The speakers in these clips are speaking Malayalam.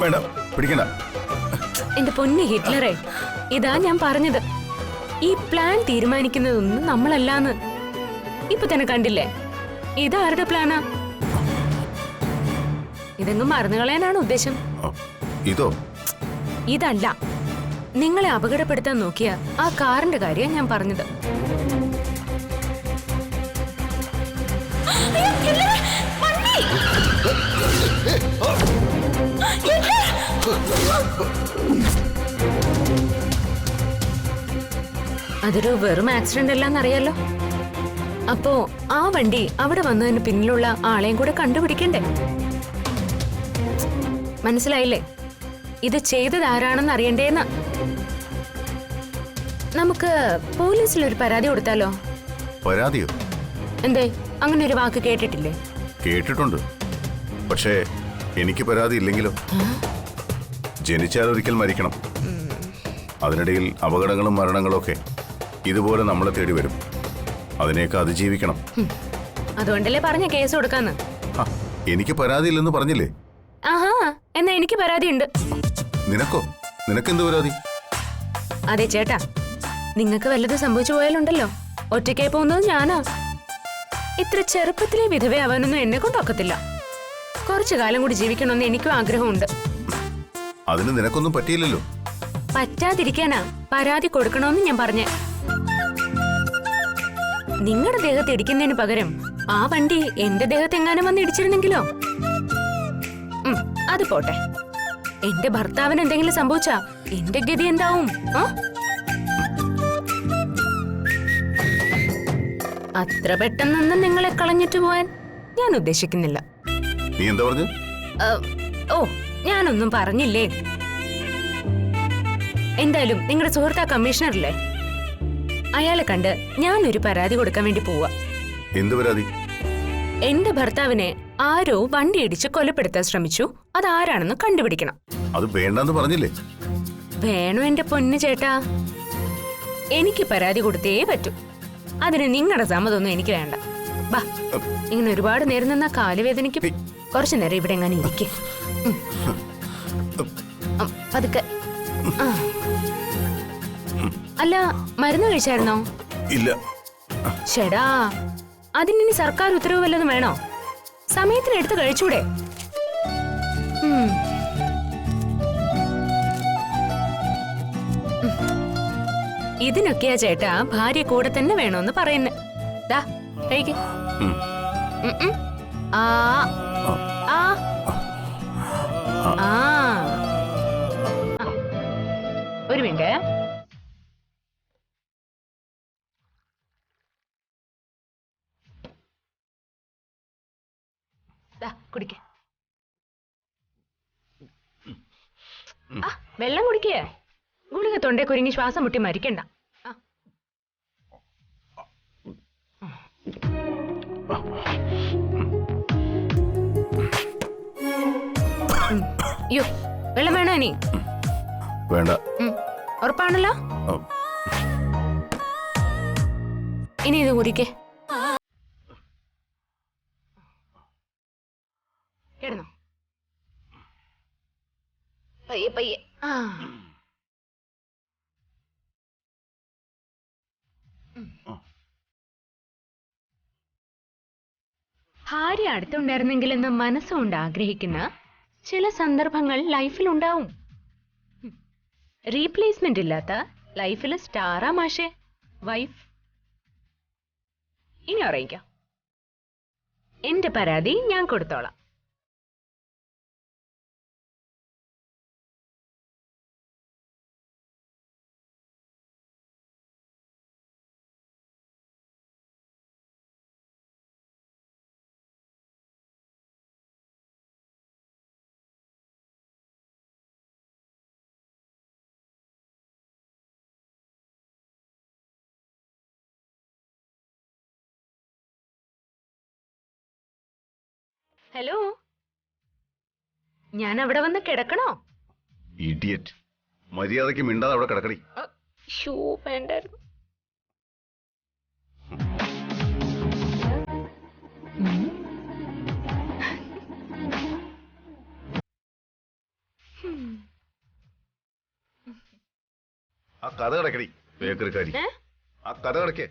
വേണ്ട പിടിക്കണ്ട. എന്റെ പൊന്നു ഹിറ്റ്ലറെ, ഇതാ ഞാൻ പറഞ്ഞത്, ഈ പ്ലാൻ തീരുമാനിക്കുന്നതൊന്നും നമ്മളല്ലാന്ന്. ഇപ്പൊ തന്നെ കണ്ടില്ലേ, ഇതാരുടെ പ്ലാനാ? ഇതെങ്ങും മറന്നു കളയാനാണ് ഉദ്ദേശം? ഇതോ? ഇതല്ല, നിങ്ങളെ അപകടപ്പെടുത്താൻ നോക്കിയ ആ കാറിന്റെ കാര്യം ഞാൻ പറഞ്ഞത്. അതൊരു വെറും ആക്സിഡന്റ് അല്ലാന്നറിയാലോ. അപ്പോ ആ വണ്ടി അവിടെ വന്നതിന് പിന്നിലുള്ള ആളെയും കൂടെ കണ്ടുപിടിക്കണ്ടേ? മനസ്സിലായില്ലേ? ഇത് ചെയ്തത് ആരാണെന്ന് അറിയണ്ടേന്ന്. നമുക്ക് പോലീസിൽ ഒരു പരാതി കൊടുത്താലോ? പരാതിയോ? എന്തേ, അങ്ങനെ ഒരു വാക്ക് കേട്ടിട്ടില്ലേ? കേട്ടിട്ടുണ്ട്. പക്ഷേ എനിക്ക് പരാതി ഇല്ലെങ്കിലോ? ജനിച്ചാൽ ഒരിക്കൽ മരിക്കണം. അതിനിടയിൽ അപകടങ്ങളും മരണങ്ങളും ഒക്കെ ഇതുപോലെ നമ്മളെ തേടി വരും. അതിനെയൊക്കെ അതിജീവിക്കണം. അതുകൊണ്ടല്ലേ പറഞ്ഞ കേസ് കൊടുക്കാന്ന്. എനിക്ക് പരാതി ഇല്ലെന്ന് പറഞ്ഞില്ലേ? ആഹാ, എന്നാ എനിക്ക് പരാതിയുണ്ട്. നിനക്കോ? നിനക്കെന്ത് പരാതി? അതെ ചേട്ടാ, നിങ്ങക്ക് വല്ലതും സംഭവിച്ചു പോയാലുണ്ടല്ലോ, ഒറ്റയ്ക്കായി പോകുന്നത് ഞാനാ. ഇത്ര ചെറുപ്പത്തിലെ വിധവയാവാനൊന്നും എന്നെ കൊണ്ടൊക്കത്തില്ല. കുറച്ചു കാലം കൂടി ജീവിക്കണമെന്ന് എനിക്കും ആഗ്രഹമുണ്ട്. അതിന് നിനക്കൊന്നും പറ്റിയില്ലല്ലോ. പറ്റാതിരിക്കാനാ പരാതി കൊടുക്കണമെന്ന് ഞാൻ പറഞ്ഞേ. നിങ്ങളുടെ ദേഹത്ത് ഇടിക്കുന്നതിന് പകരം ആ വണ്ടി എന്റെ ദേഹത്ത് എങ്ങാനും വന്ന് ഇടിച്ചിരുന്നെങ്കിലോ? അത് പോട്ടെ, എന്റെ ഭർത്താവിന് എന്തെങ്കിലും സംഭവിച്ചാ എന്റെ ഗതി എന്താവും? അത്ര പെട്ടെന്നൊന്നും നിങ്ങളെ കളഞ്ഞിട്ട് പോവാൻ ഞാൻ ഉദ്ദേശിക്കുന്നില്ല. നീ എന്താ പറഞ്ഞു? ഓ, ഞാനൊന്നും പറഞ്ഞില്ലേ. എന്തായാലും നിങ്ങളുടെ സുഹൃത്താ കമ്മീഷണറില്ലേ, അയാളെ കണ്ട് ഞാനൊരു പരാതി കൊടുക്കാൻ വേണ്ടി പോവാ. എന്ത് പരാതി? എന്റെ ഭർത്താവിനെ ആരോ വണ്ടി ഇടിച്ച് കൊലപ്പെടുത്താൻ ശ്രമിച്ചു, അതാരാണെന്ന് കണ്ടുപിടിക്കണം. അത് വേണ്ടെന്ന് പറഞ്ഞില്ലേ? വേണോ എന്റെ പൊന്നു ചേട്ടാ, എനിക്ക് പരാതി കൊടുത്തേ പറ്റൂ. അതിന് നിങ്ങളുടെ സമ്മതമൊന്നും എനിക്ക് വേണ്ട. ബാ, ഇങ്ങനെ ഒരുപാട് നേരം നിന്നാ കാലുവേദനയ്ക്കും. കുറച്ചു നേരം ഇവിടെ എങ്ങനെ ഇരിക്കും. പതുക്കെ. അല്ല, മരുന്ന് കഴിച്ചായിരുന്നോ? ഇല്ല. ചേടാ, അതിനി സർക്കാർ ഉത്തരവ് വല്ലതും വേണോ? സമയത്തിന് എടുത്ത് കഴിച്ചൂടെ? ഇതിനൊക്കെയാ ചേട്ടാ ഭാര്യ കൂടെ തന്നെ വേണോന്ന് പറയുന്നു. ദാ കഴിക്ക്. ആ ആ ആ, ഒരു മിനിറ്റ്. കുടിക്ക. വെള്ളം കുടിക്കേ. ഗുളിക തൊണ്ടേ കുരുങ്ങി ശ്വാസം മുട്ടി മരിക്കണ്ട. അയ്യോ, വെള്ളം വേണോ ഇനി? വേണ്ട. ഉറപ്പാണല്ലോ? ഇനി ഇത് കുടിക്കേ. കിടന്നോ, പയ്യെ പയ്യെ. ഭാര്യ അടുത്തുണ്ടായിരുന്നെങ്കിലെന്ന് മനസ്സുകൊണ്ട് ആഗ്രഹിക്കുന്ന ചില സന്ദർഭങ്ങൾ ലൈഫിൽ ഉണ്ടാവും. റീപ്ലേസ്മെന്റ് ഇല്ലാത്ത ലൈഫില് സ്റ്റാറാ മാഷേ വൈഫ്. ഇനി അറിയിക്കാം, എന്റെ പരാതി ഞാൻ കൊടുത്തോളാം. ഹലോ, ഞാൻ അവിടെ വന്ന് കിടക്കണോ? ഇഡിയറ്റ്, മര്യാദയ്ക്ക് മിണ്ടാതെ അവിടെ കിടക്കടി. ഷൂ വേണ്ടായിരുന്നു. ആ കഥ കിടക്കടി ബേക്കറിക്കാരി. ആ കഥ കിടക്കേ.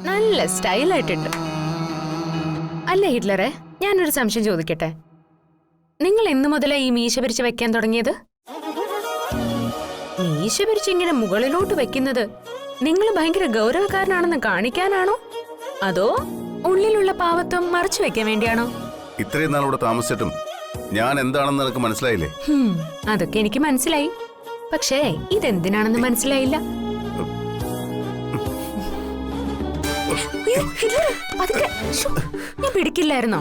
നല്ല സ്റ്റൈലായിട്ടുണ്ട്. അല്ല ഹിറ്റ്ലറെ, ഞാനൊരു സംശയം ചോദിക്കട്ടെ. നിങ്ങൾ എന്ന് മുതലാ ഈ മീശ പിരിച്ച് വെക്കാൻ തുടങ്ങിയത്? മീശ പിരിച്ച് ഇങ്ങനെ മുകളിലോട്ട് വെക്കുന്നത് നിങ്ങൾ ഭയങ്കര ഗൗരവക്കാരനാണെന്ന് കാണിക്കാനാണോ, അതോ ഉള്ളിലുള്ള പാവത്വം മറച്ചു വെക്കാൻ വേണ്ടിയാണോ? ഇത്രയും നാൾ ഇവിടെ താമസിച്ചിട്ടും ഞാൻ എന്താണെന്ന് നിനക്ക് മനസ്സിലായില്ലേ? അതൊക്കെ എനിക്ക് മനസ്സിലായി. പക്ഷേ ഇതെന്തിനാണെന്ന് മനസ്സിലായില്ല. ഞാൻ പിടിക്കില്ലായിരുന്നോ?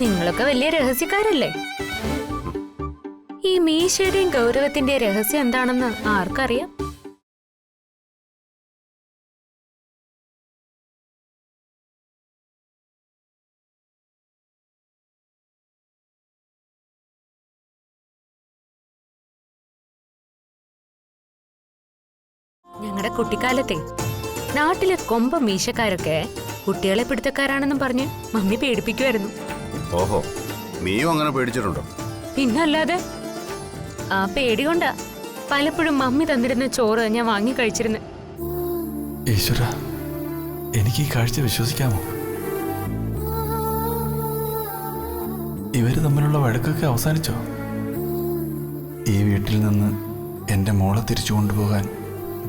നിങ്ങളൊക്കെ വലിയ രഹസ്യക്കാരല്ലേ? ഈ മീശയുടെയും ഗൗരവത്തിന്റെയും രഹസ്യം എന്താണെന്ന് ആർക്കറിയാം? ഞങ്ങളുടെ കുട്ടിക്കാലത്തെ നാട്ടിലെ കൊമ്പ മീശക്കാരൊക്കെ കുട്ടികളെ പിടുത്തക്കാരാണെന്നും പറഞ്ഞ് മമ്മി പേടിപ്പിക്കുമായിരുന്നു. ഓഹോ, നീയും അങ്ങനെ പേടിച്ചിട്ടുണ്ടോ? പിന്നല്ലാതെ. ആ പേടി കൊണ്ടാ പലപ്പോഴും മമ്മി തന്നിരുന്ന ചോറ് ഞാൻ വാങ്ങി കഴിച്ചിരുന്നു. ഈശ്വര, എനിക്ക് ഈ കാഴ്ച വിശ്വസിക്കാമോ? ഇവര് തമ്മിലുള്ള വഴക്കൊക്കെ അവസാനിച്ചോ? ഈ വീട്ടിൽ നിന്ന് എൻ്റെ മോളെ തിരിച്ചു കൊണ്ടുപോകാൻ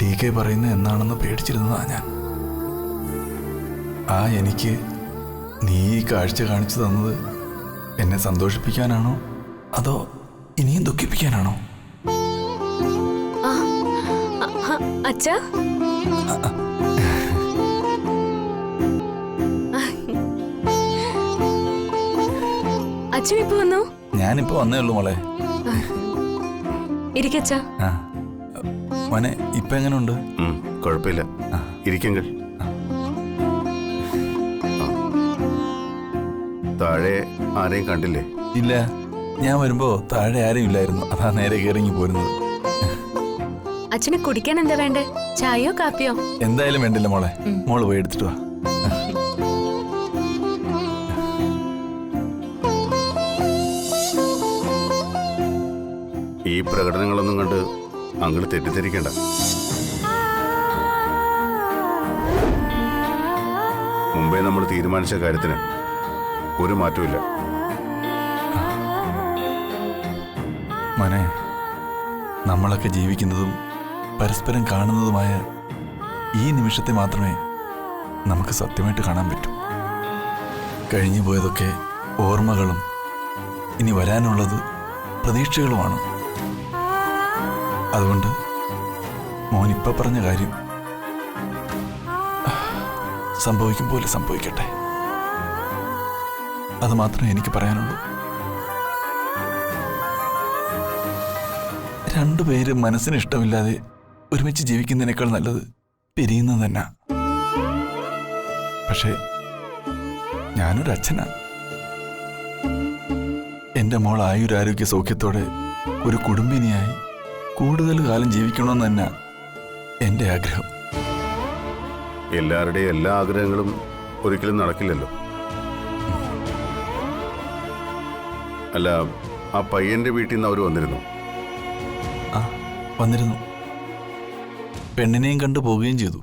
DK പറയുന്നത് എന്നാണെന്ന് പേടിച്ചിരുന്നതാ ഞാൻ. എനിക്ക് നീ ഈ കാഴ്ച കാണിച്ചു തന്നത് എന്നെ സന്തോഷിപ്പിക്കാനാണോ അതോ ഇനിയും ദുഃഖിപ്പിക്കാനാണോ? അച്ഛാ, അച്ഛൻ ഇപ്പൊ വന്നു? ഞാനിപ്പോ വന്നേ ഉള്ളൂ മോളെ. ഇരിക്കച്ചാ. മോനെ, ഇപ്പൊ എങ്ങനെയുണ്ട്? കുഴപ്പമില്ല, ഇരിക്കെങ്കിൽ. താഴെ ആരെയും കണ്ടില്ലേ? ഇല്ല, ഞാൻ വരുമ്പോ താഴെ ആരും ഇല്ലായിരുന്നു. അതാ നേരെ കയറിങ്ങി പോരുന്നത്. അച്ഛന് കുടിക്കാൻ എന്താ വേണ്ടേ? ചായയോ കാപ്പിയോ? എന്തായാലും വേണ്ടില്ല മോളെ, മോള് പോയി എടുത്തിട്ട് വാ. ഈ പ്രകടനങ്ങളൊന്നും കണ്ട് അങ്ങോട്ട് തെറ്റിദ്ധരിക്കണ്ട. മുമ്പേ നമ്മൾ തീരുമാനിച്ച കാര്യത്തിന് ഒരു മാറ്റമില്ല. മോനെ, നമ്മളൊക്കെ ജീവിക്കുന്നതും പരസ്പരം കാണുന്നതുമായ ഈ നിമിഷത്തെ മാത്രമേ നമുക്ക് സത്യമായിട്ട് കാണാൻ പറ്റൂ. കഴിഞ്ഞു പോയതൊക്കെ ഓർമ്മകളും ഇനി വരാനുള്ളത് പ്രതീക്ഷകളുമാണ്. അതുകൊണ്ട് മോനിപ്പ പറഞ്ഞ കാര്യം സംഭവിക്കും പോലെ സംഭവിക്കട്ടെ. അത് മാത്രമേ എനിക്ക് പറയാനുള്ളൂ. രണ്ടുപേരും മനസ്സിന് ഇഷ്ടമില്ലാതെ ഒരുമിച്ച് ജീവിക്കുന്നതിനേക്കാൾ നല്ലത് പിരിയുന്നത് തന്നെ. പക്ഷേ ഞാനൊരു അച്ഛനാ. എൻ്റെ മോൾ ആയുരാരോഗ്യ സൗഖ്യത്തോടെ ഒരു കുടുംബിനിയായി കൂടുതൽ കാലം ജീവിക്കണമെന്ന് തന്നെ എൻ്റെ ആഗ്രഹം. എല്ലാവരുടെയും എല്ലാ ആഗ്രഹങ്ങളും ഒരിക്കലും നടക്കില്ലല്ലോ. അല്ല, ആ പയ്യന്റെ വീട്ടിൽ നിന്ന് അവർ വന്നിരുന്നു? വന്നിരുന്നു. പെണ്ണിനെയും കണ്ടു പോവുകയും ചെയ്തു.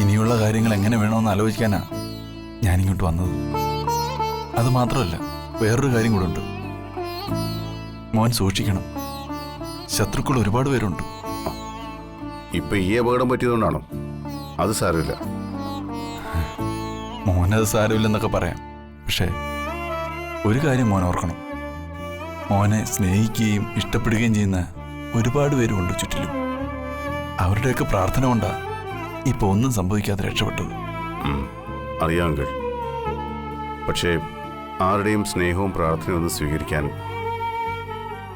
ഇനിയുള്ള കാര്യങ്ങൾ എങ്ങനെ വേണമെന്ന് ആലോചിക്കാനാ ഞാനിങ്ങോട്ട് വന്നത്. അത് മാത്രമല്ല, വേറൊരു കാര്യം കൂടെ ഉണ്ട്. മോൻ സൂക്ഷിക്കണം. ശത്രുക്കൾ ഒരുപാട് പേരുണ്ട്. ഇപ്പൊ ഈ അപകടം പറ്റിയതുകൊണ്ടാണോ? അത് സാരമില്ല. മോനത് സാരമില്ലെന്നൊക്കെ പറയാം. പക്ഷേ ഒരു കാര്യം മോൻ ഓർക്കണം. മോനെ സ്നേഹിക്കുകയും ഇഷ്ടപ്പെടുകയും ചെയ്യുന്ന ഒരുപാട് പേരുണ്ട് ചുറ്റിലും. അവരുടെയൊക്കെ പ്രാർത്ഥന കൊണ്ടാ ഇപ്പൊ ഒന്നും സംഭവിക്കാതെ രക്ഷപ്പെട്ടത്. അറിയാം അങ്കിൾ. പക്ഷേ ആരുടെയും സ്നേഹവും പ്രാർത്ഥനയും ഒന്നും സ്വീകരിക്കാൻ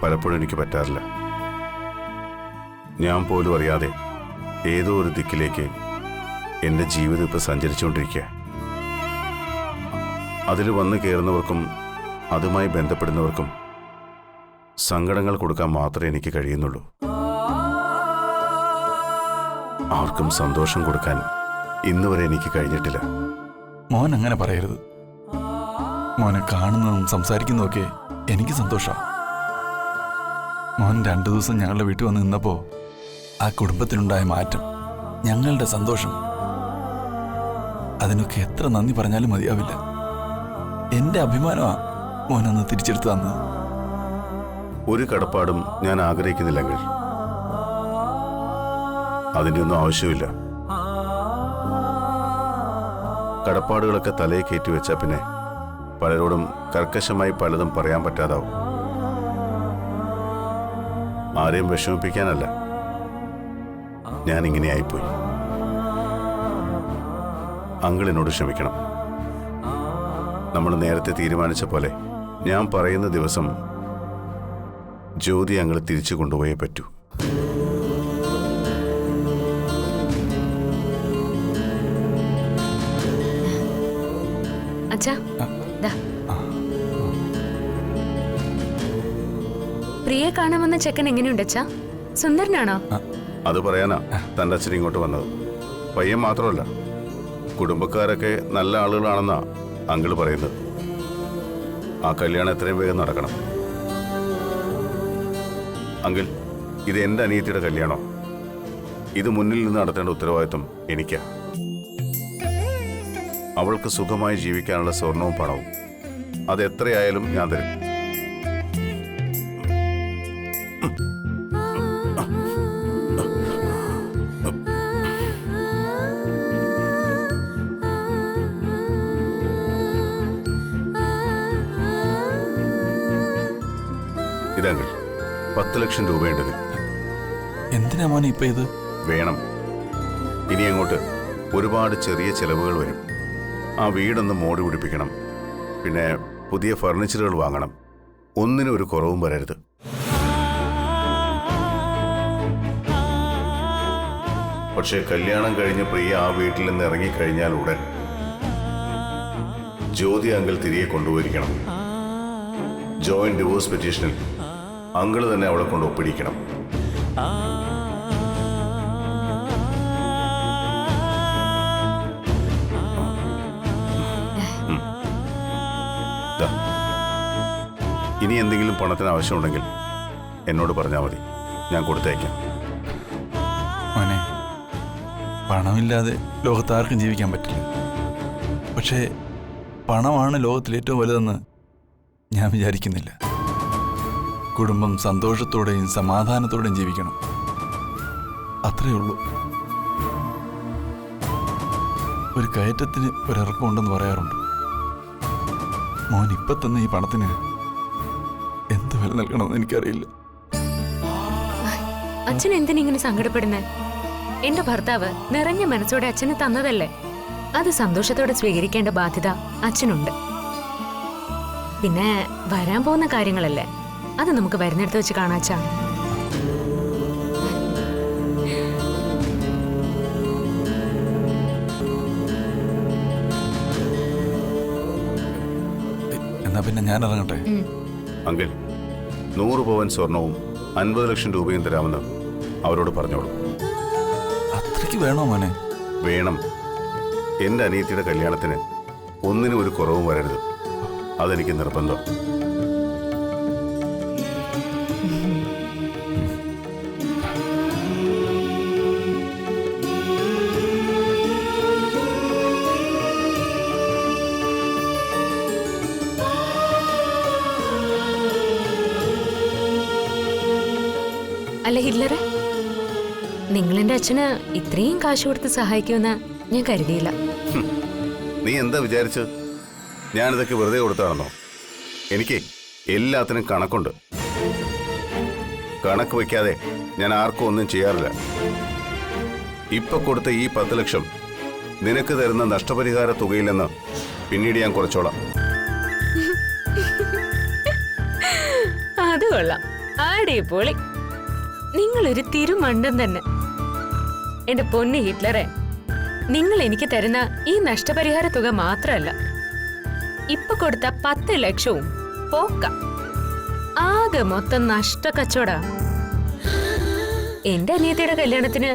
പലപ്പോഴും എനിക്ക് പറ്റാറില്ല. ഞാൻ പോലും അറിയാതെ ഏതോ ഒരു ദിക്കിലേക്ക് എൻ്റെ ജീവിതം ഇപ്പോൾ സഞ്ചരിച്ചുകൊണ്ടിരിക്കുക. അതിൽ വന്നു കയറുന്നവർക്കും അതുമായി ബന്ധപ്പെടുന്നവർക്കും സങ്കടങ്ങൾ കൊടുക്കാൻ മാത്രമേ എനിക്ക് കഴിയുന്നുള്ളൂ. ആർക്കും സന്തോഷം കൊടുക്കാൻ ഇന്നുവരെ എനിക്ക് കഴിഞ്ഞിട്ടില്ല. മോൻ അങ്ങനെ പറയരുത്. മോനെ കാണുന്നതും സംസാരിക്കുന്നതൊക്കെ എനിക്ക് സന്തോഷമാണ്. മോൻ 2 ദിവസം ഞങ്ങളുടെ വീട്ടിൽ വന്ന് നിന്നപ്പോൾ ആ കുടുംബത്തിനുണ്ടായ മാറ്റം, ഞങ്ങളുടെ സന്തോഷം, അതിനൊക്കെ എത്ര നന്ദി പറഞ്ഞാലും മതിയാവില്ല. എൻ്റെ അഭിമാനമാണ് മോനൊന്ന് തിരിച്ചെടുത്ത് തന്നത്. ഒരു കടപ്പാടും ഞാൻ ആഗ്രഹിക്കുന്നില്ലെങ്കിൽ അതിൻ്റെ ഒന്നും ആവശ്യമില്ല. കടപ്പാടുകളൊക്കെ തലയെ കയറ്റി വെച്ചാൽ പിന്നെ പലരോടും കർക്കശമായി പലതും പറയാൻ പറ്റാതാവും. ആരെയും വിഷമിപ്പിക്കാനല്ല, ഞാൻ ഇങ്ങനെയായിപ്പോയി. അങ്കിൾ എന്നോട് ക്ഷമിക്കണം. നമ്മൾ നേരത്തെ തീരുമാനിച്ച പോലെ ഞാൻ പറയുന്ന ദിവസം ജ്യോതി അങ്കിൾ തിരിച്ചു കൊണ്ടുപോയേ പറ്റൂ. അച്ഛാ, ദാ. പ്രിയെ കാണാൻ വന്ന ചെക്കൻ എങ്ങനെയുണ്ട് അച്ഛാ? സുന്ദരനാണോ? അത് പറയാനാ തൻ്റെ അച്ഛൻ ഇങ്ങോട്ട് വന്നത്. പയ്യൻ മാത്രമല്ല, കുടുംബക്കാരൊക്കെ നല്ല ആളുകളാണെന്നാ അങ്കിൾ പറയുന്നത്. ആ കല്യാണം എത്രയും വേഗം നടക്കണം. അങ്കിൾ, ഇത് എൻ്റെ അനിയത്തിയുടെ കല്യാണം. ഇത് മുന്നിൽ നിന്ന് നടത്തേണ്ട ഉത്തരവാദിത്വം എനിക്കാ. അവൾക്ക് സുഖമായി ജീവിക്കാനുള്ള സ്വർണവും പണവും അത് എത്രയായാലും ഞാൻ തരും. ഇതങ്കിൾ 10 ലക്ഷം രൂപയുണ്ട്. എന്തിനാ മോനെ ഇപ്പൊ ഇത്? വേണം. ഇനി അങ്ങോട്ട് ഒരുപാട് ചെറിയ ചെലവുകൾ വരും. ആ വീടൊന്ന് മോടി പിടിപ്പിക്കണം, പിന്നെ പുതിയ ഫർണിച്ചറുകൾ വാങ്ങണം. ഒന്നിനും ഒരു കുറവും വരരുത്. പക്ഷേ കല്യാണം കഴിഞ്ഞ് പ്രിയ ആ വീട്ടിൽ നിന്ന് ഇറങ്ങിക്കഴിഞ്ഞാൽ ഉടൻ ജ്യോതി അങ്കിൾ തിരികെ കൊണ്ടുപോയിരിക്കണം. ജോയിന്റ് ഡിവോഴ്സ് പെറ്റീഷനിൽ അങ്കിൾ തന്നെ അവളെ കൊണ്ട് ഒപ്പിടിക്കണം. ഇനി എന്തെങ്കിലും പണത്തിന് ആവശ്യമുണ്ടെങ്കിൽ എന്നോട് പറഞ്ഞാൽ മതി, ഞാൻ കൊടുത്തയക്കാം. മോനെ, പണമില്ലാതെ ലോകത്താർക്കും ജീവിക്കാൻ പറ്റില്ല. പക്ഷേ പണമാണ് ലോകത്തിൽ ഏറ്റവും വലുതെന്ന് ഞാൻ വിചാരിക്കുന്നില്ല. കുടുംബം സന്തോഷത്തോടെയും സമാധാനത്തോടെയും ജീവിക്കണം, അത്രയേ ഉള്ളൂ. ഒരു കയറ്റത്തിന് ഒരിറക്കമുണ്ടെന്ന് പറയാറുണ്ട്. മോൻ ഇപ്പം തന്നെ ഈ പണത്തിന് എന്ത് വില നൽകണമെന്ന് എനിക്കറിയില്ല. അച്ഛൻ എന്തിനിങ്ങനെ സങ്കടപ്പെടുന്നേ? എന്റെ ഭർത്താവ് നിറഞ്ഞ മനസ്സോടെ അച്ഛന് തന്നതല്ലേ. അത് സന്തോഷത്തോടെ സ്വീകരിക്കേണ്ട ബാധ്യത അച്ഛനുണ്ട്. പിന്നെ വരാൻ പോകുന്ന കാര്യങ്ങളല്ലേ, അത് നമുക്ക് വരുന്നിടത്ത് വെച്ച് കാണാച്ചാ. എന്നാ പിന്നെ ഞാൻ ഇറങ്ങട്ടെ. അങ്കിൾ, 100 പവൻ സ്വർണവും 50 ലക്ഷം രൂപയും തരാമെന്ന് അവരോട് പറഞ്ഞോളൂ. അത്രയ്ക്ക് വേണോ മോനെ? വേണം. എൻ്റെ അനിയത്തിയുടെ കല്യാണത്തിന് ഒന്നിനും ഒരു കുറവും വരരുത്. അതെനിക്ക് നിർബന്ധം. അല്ല ഹിറ്റ്ലറെ, നിങ്ങളെന്റെ അച്ഛന് ഇത്രയും കാശ് കൊടുത്ത് സഹായിക്കുമെന്ന് ഞാൻ കരുതിയില്ല. നീ എന്താ വിചാരിച്ചത്? ഞാനിതൊക്കെ വെറുതെ കൊടുത്താണെന്നോ? എനിക്ക് എല്ലാത്തിനും കണക്കുണ്ട്. കണക്ക് വയ്ക്കാതെ ഞാൻ ആർക്കും ഒന്നും ചെയ്യാറില്ല. ഇപ്പൊ കൊടുത്ത ഈ 10 ലക്ഷം നിനക്ക് തരുന്ന നഷ്ടപരിഹാര തുകയിൽ നിന്ന് പിന്നീട് ഞാൻ കുറച്ചോളാം. അത് കൊള്ളാം, അടിപൊളി. നിങ്ങളൊരു തിരുമണ്ടൻ തന്നെ. എന്റെ പൊന്ന് ഹിറ്റ്ലറെ, നിങ്ങൾ എനിക്ക് തരുന്ന ഈ നഷ്ടപരിഹാര തുക മാത്രമല്ല, ഇപ്പൊ കൊടുത്ത 10 ലക്ഷവും പോക്ക. ആകെ മൊത്തം നഷ്ടക്കച്ചവട. എന്റെ അനിയത്തിയുടെ കല്യാണത്തിന്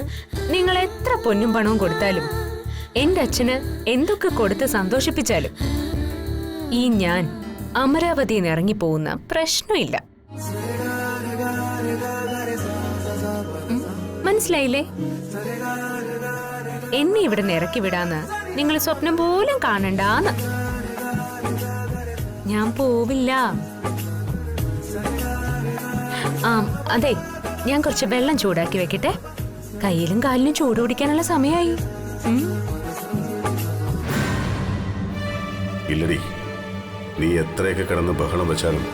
നിങ്ങൾ എത്ര പൊന്നും പണവും കൊടുത്താലും, എന്റെ അച്ഛന് എന്തൊക്കെ കൊടുത്ത് സന്തോഷിപ്പിച്ചാലും, ഈ ഞാൻ അമരാവതിയിൽ നിന്ന് ഇറങ്ങിപ്പോകുന്ന പ്രശ്നമില്ല. മനസ്സിലായില്ലേ? എന്നെ ഇവിടെ നിന്ന് ഇറക്കി വിടാന്ന് നിങ്ങൾ സ്വപ്നം പോലും കാണണ്ടാന്ന്. ഞാൻ പോവില്ല. അതെ, ഞാൻ കുറച്ച് വെള്ളം ചൂടാക്കി വെക്കട്ടെ. കയ്യിലും കാലിനും ചൂട് പിടിക്കാനുള്ള സമയമായി. ഇല്ലടി, നീ എത്രയൊക്കെ കിടന്ന് ബഹളം വെച്ചാലും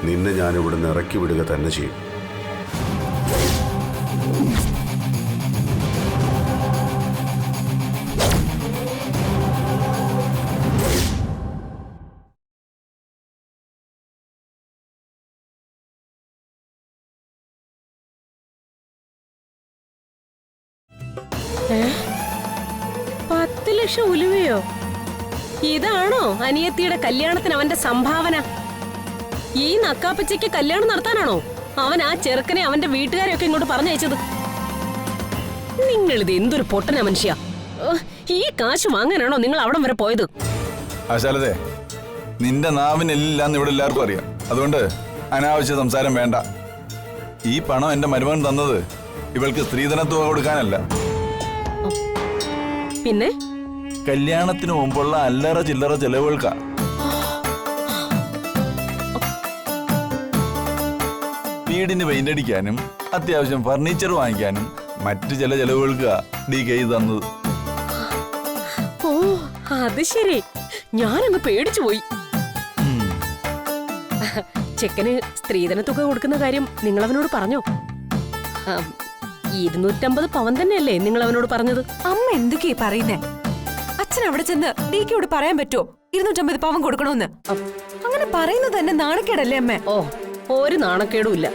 നിന്നെ ഞാൻ ഇവിടുന്ന് ഇറക്കി വിടുക തന്നെ ചെയ്യും. $10 ലക്ഷം ഉലുവയോ? ഇതാണോ അനിയത്തിയുടെ കല്യാണത്തിന് അവന്റെ സംഭാവന? ഈ നക്കാപ്പച്ചയ്ക്ക് കല്യാണം നടത്താനാണോ അവൻ ആ ചെറുക്കനെ അവന്റെ വീട്ടുകാരെയൊക്കെ ഇങ്ങോട്ട് പറഞ്ഞയച്ചത്? നിങ്ങളിത് എന്തൊരു പൊട്ടന മനുഷ്യ! ഈ കാശ് വാങ്ങാനാണോ നിങ്ങൾ അവിടം വരെ പോയത്? ആശാലതേ, നിന്റെ നാവിനെല്ലാം ഇവിടെ എല്ലാവർക്കും അറിയാം. അതുകൊണ്ട് അനാവശ്യ സംസാരം വേണ്ട. ഈ പണം എന്റെ മരുമകൻ തന്നത് ഇവൾക്ക് സ്ത്രീധന തുക കൊടുക്കാനല്ല, പിന്നെ കല്യാണത്തിന് മുമ്പുള്ള അല്ലറ ചില്ലറ ചെലവുകൾക്കാ. വീടിന് പെയിന്റ് അടിക്കാനും അത്യാവശ്യം ഫർണിച്ചർ വാങ്ങിക്കാനും മറ്റു ചില ചെലവുകൾക്കാ DK തന്നത്. ഓ, അത് ശരി. ഞാനങ്ങ് പേടിച്ചു പോയി. ചെക്കന് സ്ത്രീധന തുക കൊടുക്കുന്ന കാര്യം നിങ്ങൾ അവനോട് പറഞ്ഞോ? 250 പവൻ തന്നെയല്ലേ നിങ്ങൾ അവനോട് പറഞ്ഞത്? അമ്മ എന്തൊക്കെയാ പറയുന്നേ? അച്ഛൻ അവിടെ ചെന്ന് DKയോട് പറയാൻ പറ്റുമോ 250 പവൻ കൊടുക്കണമെന്ന്? അങ്ങനെ പറയുന്നത് തന്നെ നാണക്കേടല്ലേ അമ്മേ? ഓ, ഒരു നാണക്കേടുമില്ല.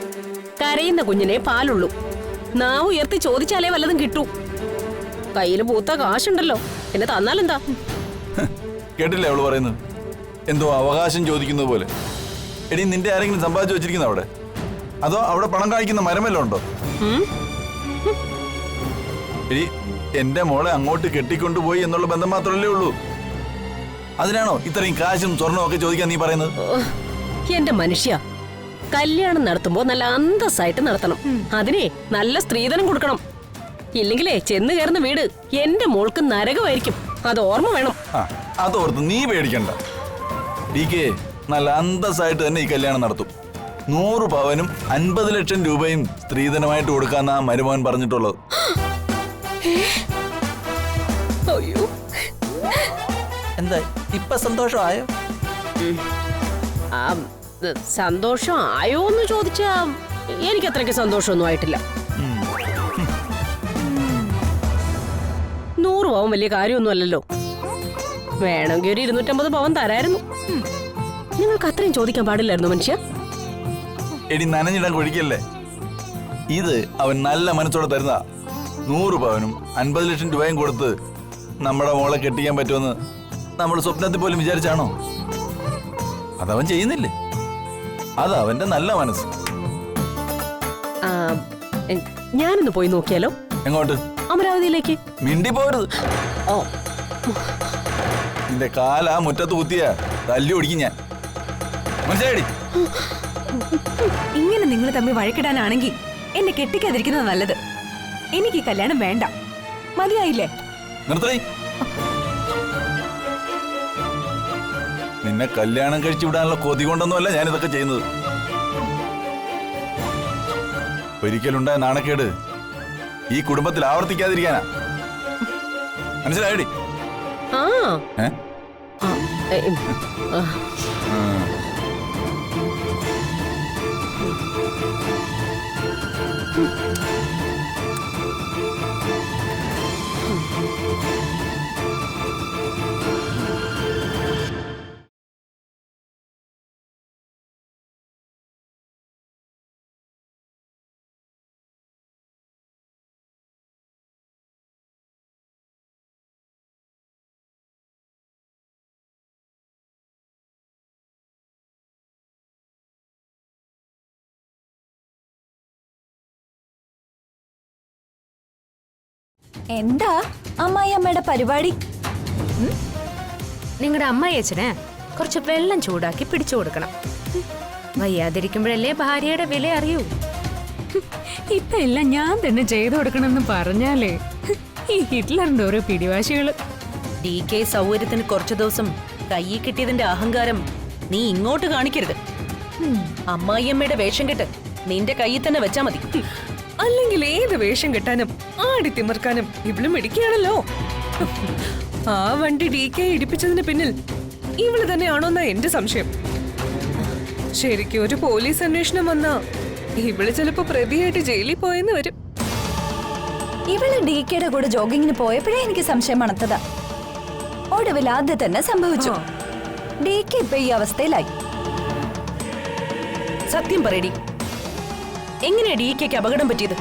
കരയുന്ന കുഞ്ഞിനെ പാലുള്ളൂ. നാവ് ഉയർത്തി ചോദിച്ചാലേ വല്ലതും കിട്ടൂ. കയ്യിൽ പൂത്ത കാശുണ്ടല്ലോ, പിന്നെ തന്നാലെന്താ? കേട്ടില്ലേ അവള് പറയുന്നത്? എന്തോ അവകാശം ചോദിക്കുന്നത് പോലെ. എടി, നിന്റെ ആരെങ്കിലും സമ്പാദിച്ചു വെച്ചിരിക്കുന്ന അവിടെ? അതോ അവിടെ പണം കാണിക്കുന്ന മരമല്ലോ ഉണ്ടോ? എടി, എന്റെ മോളെ അങ്ങോട്ട് കെട്ടിക്കൊണ്ടുപോയി എന്നുള്ള ബന്ധം മാത്രമല്ലേ ഉള്ളൂ. അതിനാണോ ഇത്രയും കാശും സ്വർണവും ഒക്കെ ചോദിക്കാൻ നീ പറയുന്നത്? എന്റെ മനുഷ്യ, കല്യാണം നടത്തുമ്പോ നല്ല അന്തസ്സായിട്ട് നടത്തണം. അതിനെ നല്ല സ്ത്രീധനം കൊടുക്കണം. ഇല്ലെങ്കിലേ ചെന്ന് കയറുന്ന വീട് എന്റെ മോൾക്ക് നരകമായിരിക്കും. അത് ഓർമ്മ വേണം. അതോർത്ത് നീ പേടിക്കണ്ട. DK നല്ല അന്തസ്സായിട്ട് തന്നെ ഈ കല്യാണം നടത്തും. 100 പവനും 50 ലക്ഷം രൂപയും സ്ത്രീധനമായിട്ട് കൊടുക്കാന്നാ മരുമോൻ പറഞ്ഞിട്ടുള്ളത്. എന്താ ഇപ്പൊ സന്തോഷമായോ? സന്തോഷം ആയോ എന്ന് ചോദിച്ചാ എനിക്ക് അത്രയ്ക്ക് സന്തോഷമൊന്നും ആയിട്ടില്ല. 100 പവൻ വലിയ കാര്യമൊന്നും അല്ലല്ലോ. വേണമെങ്കിൽ ഒരു 250 പവൻ തരായിരുന്നു. നിങ്ങൾക്ക് അത്രയും ചോദിക്കാൻ പാടില്ലായിരുന്നു മനുഷ്യ. എടി, നനഞ്ഞിടാൻ കൊഴിക്കല്ലേ. ഇത് അവൻ നല്ല മനസ്സോടെ തരുന്ന 100 പവനും 50 ലക്ഷം രൂപയും കൊടുത്ത് നമ്മുടെ മോളെ കെട്ടിക്കാൻ പറ്റുമെന്ന് നമ്മൾ സ്വപ്നത്തിൽ പോലും വിചാരിച്ചാണോ? അതവൻ ചെയ്യുന്നില്ലേ. അതവന്റെ നല്ല മനസ്സ്. ഞാനൊന്ന് പോയി നോക്കിയാലോ? എങ്ങോട്ട്? അമരാവതിയിലേക്ക്. മിണ്ടി പോരുത്. ഓ, നിന്റെ കാലാ മുറ്റത്ത് കുത്തിയ തല്ലി ഓടിക്കും ഞാൻ. മനസ്സിലായി? ഇങ്ങനെ നിങ്ങൾ തമ്മിൽ വഴക്കിടാനാണെങ്കിൽ എന്നെ കെട്ടിക്കാതിരിക്കുന്നത് നല്ലത്. എനിക്ക് കല്യാണം വേണ്ട. മതിയായില്ലേ? നിർത്തണേ. നിന്നെ കല്യാണം കഴിച്ചു വിടാനുള്ള കൊതി കൊണ്ടൊന്നുമല്ല ഞാനിതൊക്കെ ചെയ്യുന്നത്. ഒരിക്കലുണ്ടായ നാണക്കേട് ഈ കുടുംബത്തിൽ ആവർത്തിക്കാതിരിക്കാനാ. മനസ്സിലായടി? ആ എന്താ അമ്മായി അമ്മയുടെ പരിപാടി? നിങ്ങളുടെ അമ്മായിയച്ഛന് കുറച്ച് വെള്ളം ചൂടാക്കി പിടിച്ചു കൊടുക്കണം. വയ്യാതിരിക്കുമ്പോഴല്ലേ ഭാര്യയുടെ വില അറിയൂ. ഇപ്പൊ എല്ലാം ഞാൻ തന്നെ ചെയ്തു കൊടുക്കണമെന്ന് പറഞ്ഞാലേ ഈ ഹിറ്റ്ലറിന്റെ ഓരോ പിടിവാശികള്. DK സൗകര്യത്തിന് കുറച്ചു ദിവസം കയ്യിൽ കിട്ടിയതിന്റെ അഹങ്കാരം നീ ഇങ്ങോട്ട് കാണിക്കരുത്. അമ്മായിയമ്മയുടെ വേഷം കെട്ട് നിന്റെ കയ്യിൽ തന്നെ വെച്ചാ മതി. അല്ലെങ്കിൽ ഏത് വേഷം കെട്ടാനും ആടി തിമിർക്കാനും ഇവള് മിടിക്കുകയാണല്ലോ. ആ വണ്ടി DK ഇടിപ്പിച്ചതിന് പിന്നിൽ ഇവള് തന്നെയാണോന്നാ എന്റെ സംശയം. ശരിക്കും ഒരു പോലീസ് അന്വേഷണം വന്നാ ഇവള് ചിലപ്പോ പ്രതിയായിട്ട് ജയിലിൽ പോയെന്ന് വരും. ഇവള് DKയുടെ കൂടെ ജോഗിങ്ങിന് പോയപ്പോഴേ എനിക്ക് സംശയം മണത്തതാ. ഒടുവിൽ ആദ്യം തന്നെ സംഭവിച്ചു. DK ഇപ്പൊ ഈ അവസ്ഥയിലായി. സത്യം പറയടി, എങ്ങനെയാ DKക്ക് അപകടം പറ്റിയത്?